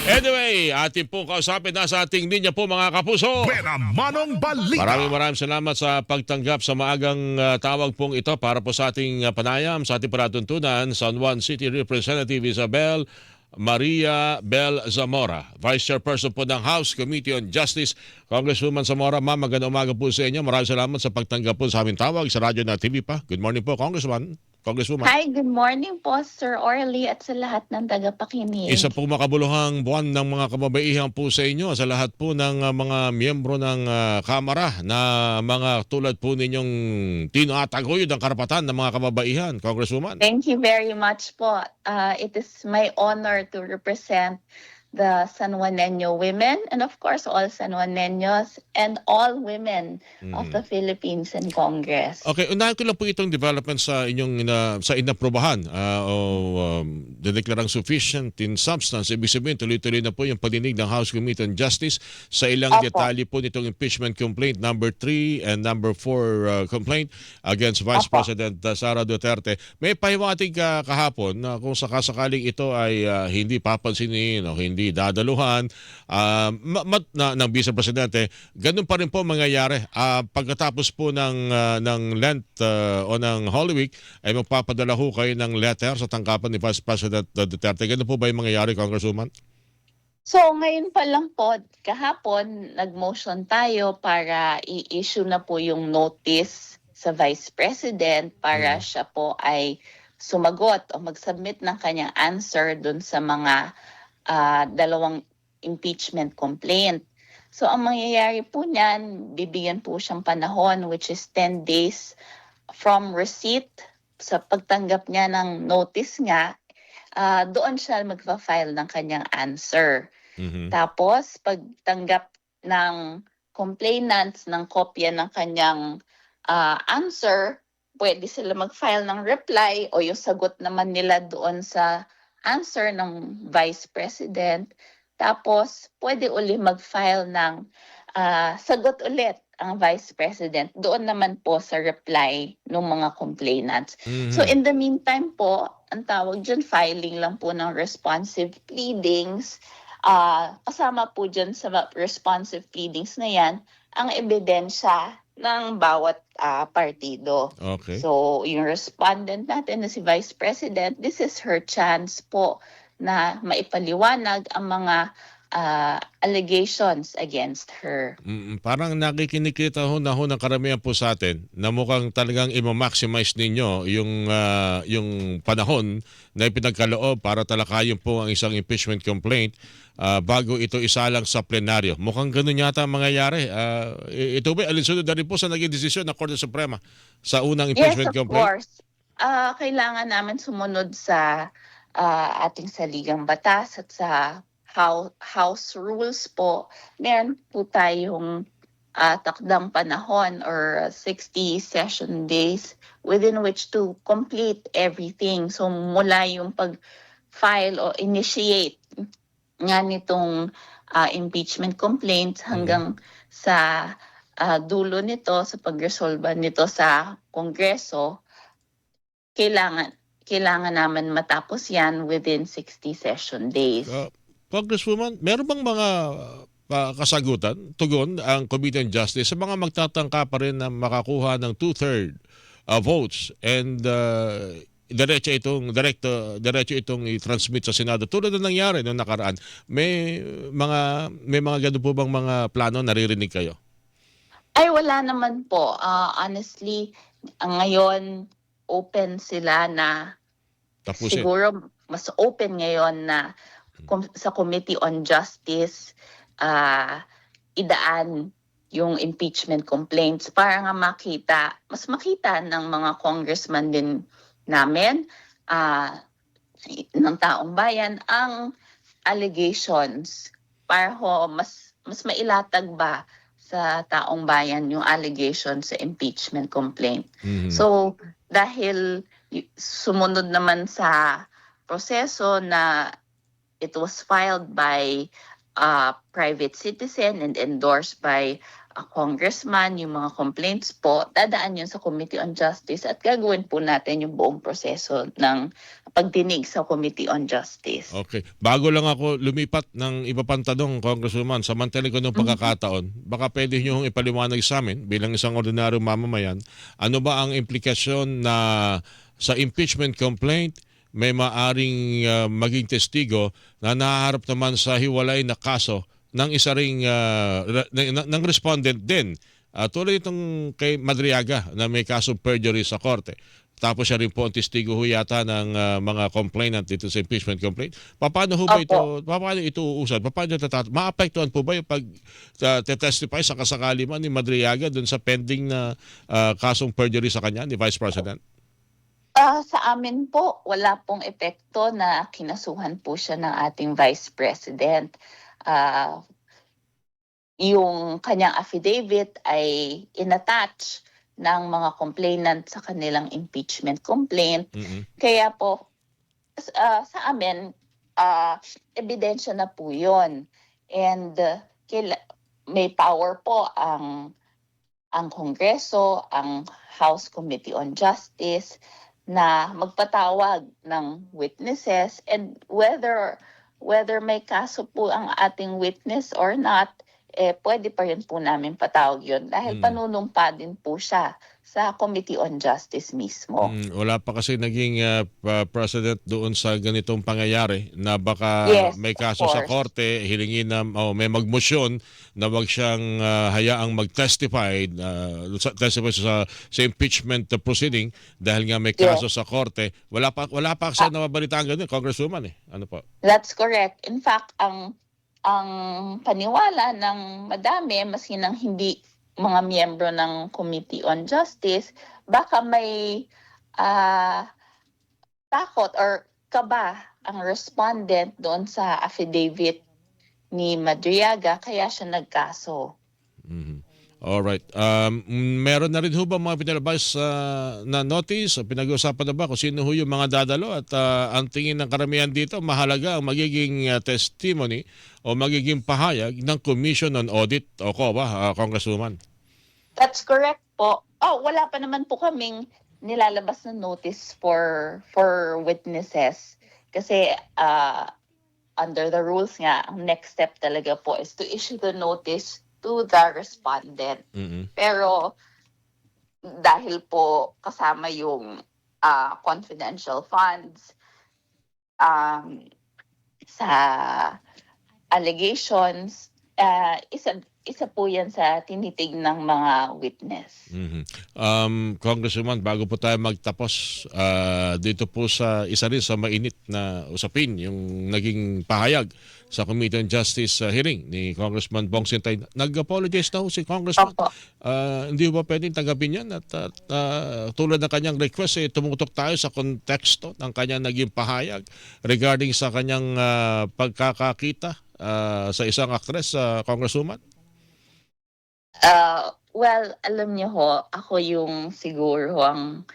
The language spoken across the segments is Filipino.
Anyway, ating po kausapin na sa ating linya po mga kapuso. Pera Manong Balita. Maraming salamat sa pagtanggap sa maagang tawag pong ito para po sa ating panayam, sa ating palatuntunan, San Juan City Representative Isabel Maria Bel Zamora, Vice Chairperson po ng House Committee on Justice. Congresswoman Zamora, ma'am, magandang umaga po sa inyo. Maraming salamat sa pagtanggap po sa aming tawag sa radyo na TV pa. Good morning po, Congresswoman. Hi, good morning po, Sir Orly, at sa lahat ng tagapakinig. Isa po makabuluhang buwan ng mga kababaihan po sa inyo, sa lahat po ng mga miyembro ng Kamara na mga tulad po ninyong tinataguyod ang karapatan ng mga kababaihan, Congresswoman. Thank you very much po. It is my honor to represent the San Juaneño women and of course all San Juaneños and all women of the Philippines in Congress. Okay, unahin ko lang po itong development sa inyong sa inaprobahan dineklarang sufficient in substance. Ibig sabihin, tuloy-tuloy na po yung padinig ng House Committee on Justice sa ilang detalye po nitong impeachment complaint number 3 and number 4 complaint against Vice President Sara Duterte. May pahiwatig kahapon na kung sakasakaling ito ay hindi papansinin o hindi dadaluhan ng Vice Presidente, ganun pa rin po mangyayari. Pagkatapos po ng Lent o ng Holy Week ay magpapadala ho kayo ng letter sa tangkapan ni Vice President Duterte. Ganun po ba yung mangyayari, Congresswoman? So ngayon pa lang po, kahapon, nag-motion tayo para i-issue na po yung notice sa Vice President para siya po ay sumagot o mag-submit ng kanyang answer dun sa mga dalawang impeachment complaint. So ang mangyayari po niyan, bibigyan po siyang panahon which is 10 days from receipt sa pagtanggap niya ng notice nga, doon siya magpa-file ng kanyang answer. Tapos pagtanggap ng complainants ng kopya ng kanyang answer, pwede sila mag-file ng reply o yung sagot naman nila doon sa answer ng Vice President. Tapos, pwede uli mag-file ng sagot ulit ang Vice President. Doon naman po sa reply ng mga complainants. So, in the meantime po, ang tawag dyan, filing lang po ng responsive pleadings. Kasama po dyan sa responsive pleadings na yan, ang ebidensya ng bawat partido. Okay. So, yung respondent natin na si Vice President, this is her chance po na maipaliwanag ang mga allegations against her. Parang nakikinikita ho ng karamihan po sa atin na mukhang talagang i-maximize ninyo yung panahon na ipinagkaloob para talakayin po ang isang impeachment complaint bago ito isalang sa plenaryo. Mukhang ganun yata ang mangyayari. Ito ba alinsunod na rin po sa naging desisyon ng Korte Suprema sa unang impeachment complaint? Yes, of course. Kailangan namin sumunod sa ating saligang batas at sa House rules po. Meron po tayong takdang panahon or 60 session days within which to complete everything. So mula yung pag-file o initiate nga nitong impeachment complaint hanggang sa dulo nito, sa pag-resolve nito sa Kongreso, kailangan naman matapos yan within 60 session days. Congresswoman, meron bang mga kasagutan, tugon ang Committee on Justice sa mga magtatangka pa rin na makakuha ng 2/3 votes and diretso itong i-transmit sa Senado tulad na nangyari noong nakaraan? May mga ganun po bang mga plano naririnig kayo? Ay, wala naman po. Honestly, ngayon open sila na Tapusin. siguro mas open ngayon na sa Committee on Justice idaan yung impeachment complaints para nga mas makita ng mga congressman din namin, ng taong bayan, ang allegations para mas mailatag ba sa taong bayan yung allegations sa impeachment complaint. So, dahil sumunod naman sa proseso na it was filed by a private citizen and endorsed by congressman, yung mga complaints po, dadaan yun sa Committee on Justice at gagawin po natin yung buong proseso ng pagdinig sa Committee on Justice. Okay. Bago lang ako lumipat ng iba pang tanong, Congresswoman, samantalang ko ng pagkakataon, baka pwede nyo ipaliwanag sa amin bilang isang ordinaryong mamamayan, ano ba ang implikasyon na sa impeachment complaint may maaring maging testigo na nahaharap naman sa hiwalay na kaso ng isa ring ng respondent din. Tulad itong kay Madriaga na may kaso perjury sa korte. Tapos siya rin po ang testigo ho yata ng mga complainant dito sa impeachment complaint. Paano ho ba ito, paano ito uusad? Paano maapektuhan po ba yung pag-testify sa kasakali man ni Madriaga dun sa pending na kasong perjury sa kanya ni Vice President? Sa amin po, wala pong epekto na kinasuhan po siya ng ating Vice President. Yung kanyang affidavit ay inattach ng mga complainant sa kanilang impeachment complaint. Kaya po, sa amin, ebidensya na po yun. And may power po ang Kongreso, ang House Committee on Justice, na magpatawag ng witnesses, and whether may kaso po ang ating witness or not, pwede pa rin po namin patawag yun dahil panunumpa din po siya sa Committee on Justice mismo. Wala pa kasi naging precedent doon sa ganitong pangyayari na baka may kaso sa korte, hilingin na may magmosyon na wag siyang hayaang mag-testify sa impeachment proceeding dahil nga may kaso sa korte. Wala pa kasi nababalitaan ganun, Congresswoman. Ano po? That's correct. In fact, ang paniwala ng madami, maski nang hindi mga miyembro ng Committee on Justice, baka may takot or kaba ang respondent doon sa affidavit ni Madriaga, kaya siya nagkaso. Alright. Meron na rin ho ba mga pinalabas na notice? Pinag-uusapan na ba kung sino ho yung mga dadalo? At ang tingin ng karamihan dito, mahalaga ang magiging testimony o magiging pahayag ng Commission on Audit o COA, Congresswoman? That's correct po. Wala pa naman po kaming nilalabas na notice for witnesses. Kasi under the rules nga, ang next step talaga po is to issue the notice to the respondent. Pero dahil po kasama yung confidential funds sa allegations, isa po yan sa tinitig ng mga witness. Congresswoman, bago po tayo magtapos, dito po sa isa rin sa mainit na usapin, yung naging pahayag sa Committee on Justice hearing ni Congressman Bong Sintay. Nag-apologize na ho si Congressman. Hindi ba pwedeng tanggapin yan? At tulad ng kanyang request, tumutok tayo sa konteksto ng kanyang naging pahayag regarding sa kanyang pagkakakita sa isang actress, Congresswoman? Well, alam niyo ho, ako yung siguro ang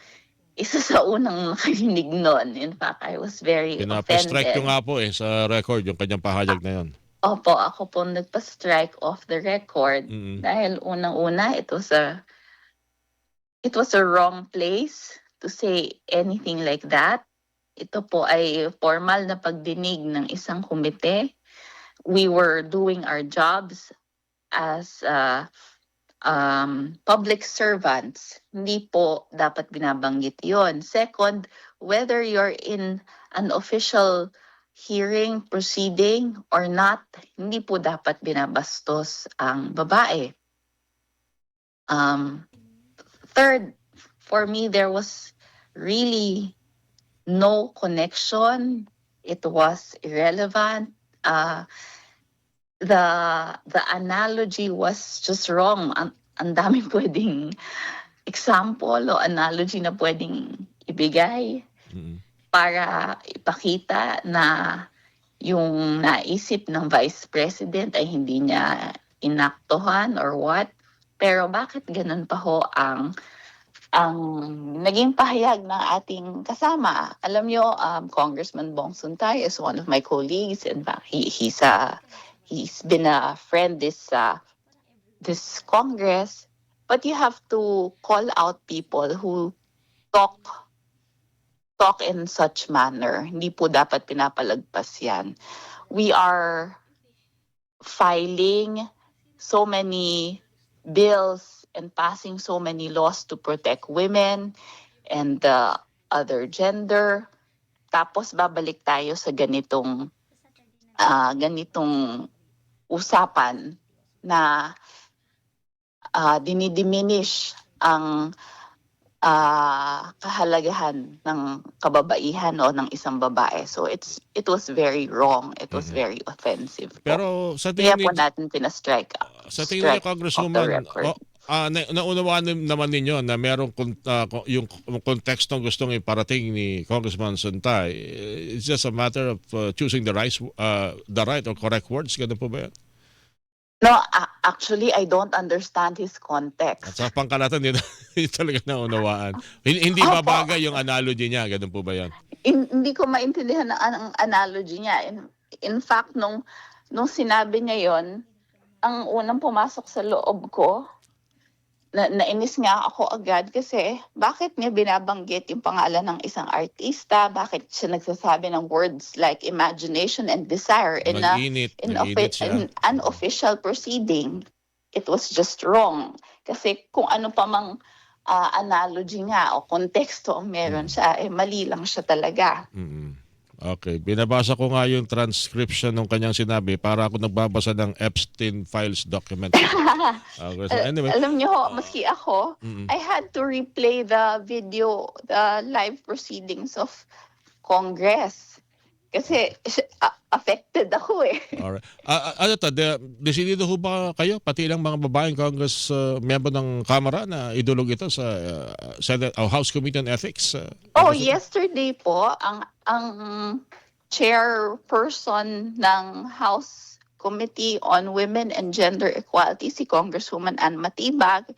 isa sa unang nakarinig nun. In fact, I was very Pinapastrike offended. nyo nga po sa record yung kanyang pahayag na yun. Opo, ako po nagpa-strike off the record dahil unang-una, it was a wrong place to say anything like that. Ito po ay formal na pagdinig ng isang komite. We were doing our jobs as public servants. Hindi po dapat binabanggit yon. Second, whether you're in an official hearing, proceeding or not, hindi po dapat binabastos ang babae. Third, for me, there was really no connection. It was irrelevant. The analogy was just wrong. Ang daming pwedeng example o analogy na pwedeng ibigay para ipakita na yung naisip ng Vice President ay hindi niya inaktuhan or what. Pero bakit ganun pa ho ang naging pahayag ng ating kasama? Alam nyo, Congressman Bong Suntay is one of my colleagues. In fact, he's been a friend this this Congress, but you have to call out people who talk in such manner. Hindi po dapat pinapalagpas yan. We are filing so many bills and passing so many laws to protect women and the other gender. Tapos babalik tayo sa ganitong usapan na dinidiminish ang kahalagahan ng kababaihan o ng isang babae. So it was very wrong. It was very offensive. Pero sa Kaya tingin po ninyo, natin pinastrike sa tingin ninyo, off the Congresswoman, record. naunawaan naman ninyo na merong yung kontekstong gustong iparating ni Congressman Santay. It's just a matter of choosing the right or correct words. Ganun po ba yan? No, actually, I don't understand his At context. sa pangkalatan, hindi talaga naunawaan. Hindi Opo. babagay yung analogy niya. Ganun po ba yan? Hindi ko maintindihan ang analogy niya. In fact, nung sinabi niya yon, ang unang pumasok sa loob ko, nainis nga ako agad kasi bakit niya binabanggit yung pangalan ng isang artista? Bakit siya nagsasabi ng words like imagination and desire in Nag-init siya. an official proceeding? It was just wrong. Kasi kung ano pa mang analogy nga o konteksto ang meron siya, mali lang siya talaga. Okay. Binabasa ko nga yung transcription ng kanyang sinabi para ako nagbabasa ng Epstein Files document. Okay, so anyway, Alam niyo, maski ako, I had to replay the video, the live proceedings of Congress. Kasi affected ako eh. alright. Ano to, desidido ho ba kayo, pati lang mga babaeng Congress member ng Kamara na idulog ito sa Senate House Committee on Ethics? Yesterday po, ang chairperson ng House Committee on Women and Gender Equality, si Congresswoman Ann Matibag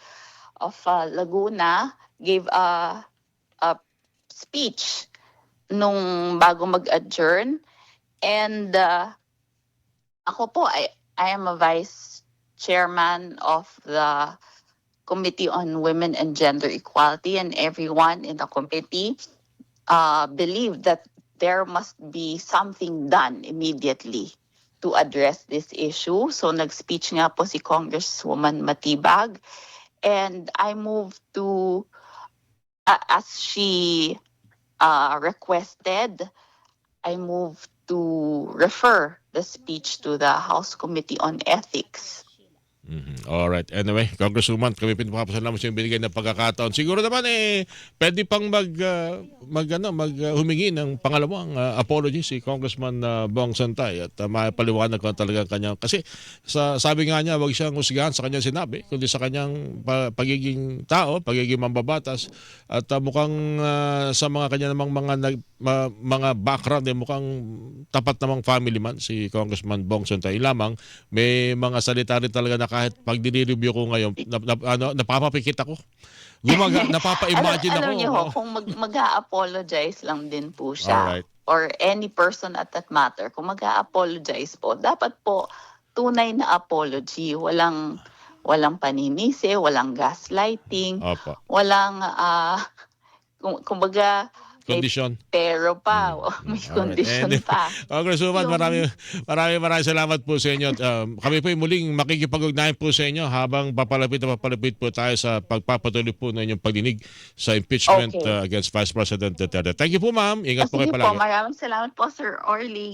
of Laguna, gave a speech nung bago mag-adjourn. And ako po, I am a vice chairman of the Committee on Women and Gender Equality, and everyone in the committee believed that there must be something done immediately to address this issue. So nag-speech nga po si Congresswoman Matibag, and I moved to, as she requested, I moved to refer the speech to the House Committee on Ethics. Alright. Anyway, Congresswoman, kami pinapasalamat sa binigay ng pagkakataon. Siguro naman pwede pang humingi ng pangalawang apology si Congressman Bong Santay at mapaliwanag ko talaga kanyang, kasi sabi nga niya, wag siyang husgahan sa kanyang sinabi, kundi sa kanyang pagiging tao, pagiging mambabatas, at mukhang sa mga kanya namang mga background, mukhang tapat namang family man si Congressman Bong Santay. Lamang may mga salita rin talaga na kahit pag dinireview ko ngayon, napapapikit ako. Napapa-imagine ako. Alam niyo ho, kung mag-a-apologize lang din po siya, Alright. or any person at that matter, kung mag-a-apologize po, dapat po tunay na apology. Walang paninisi, walang gaslighting, Opo. walang, kumbaga, Condition. pero pa, may condition And, pa. Congresswoman, maraming salamat po sa inyo. Kami po muling makikipag-ugnayan po sa inyo habang papalapit po tayo sa pagpapatuloy po ng inyong pagdinig sa impeachment against Vice President Duterte. Thank you po, ma'am. Ingat po kayo Sige palagi. po, maraming salamat po, Sir Orly.